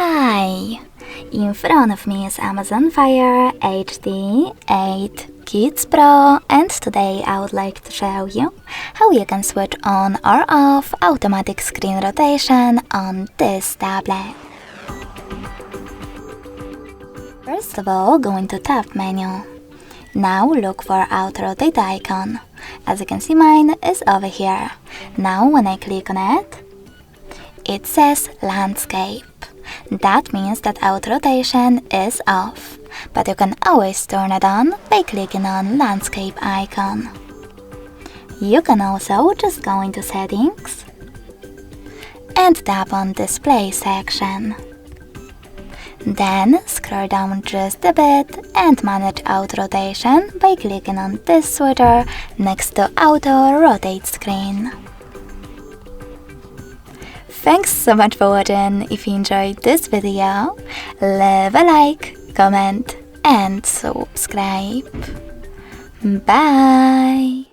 Hi! In front of me is Amazon Fire HD 8 Kids Pro, and today I would like to show you how you can switch on or off automatic screen rotation on this tablet. First of all, go into Tab menu. Now look for Auto Rotate icon. As you can see, mine is over here. Now when I click on it, it says Landscape. That means that auto rotation is off, but you can always turn it on by clicking on Landscape icon. You can also just go into Settings and tap on Display section. Then scroll down just a bit and manage auto rotation by clicking on this switcher next to Auto Rotate Screen. Thanks so much for watching. If you enjoyed this video, leave a like, comment and subscribe. Bye!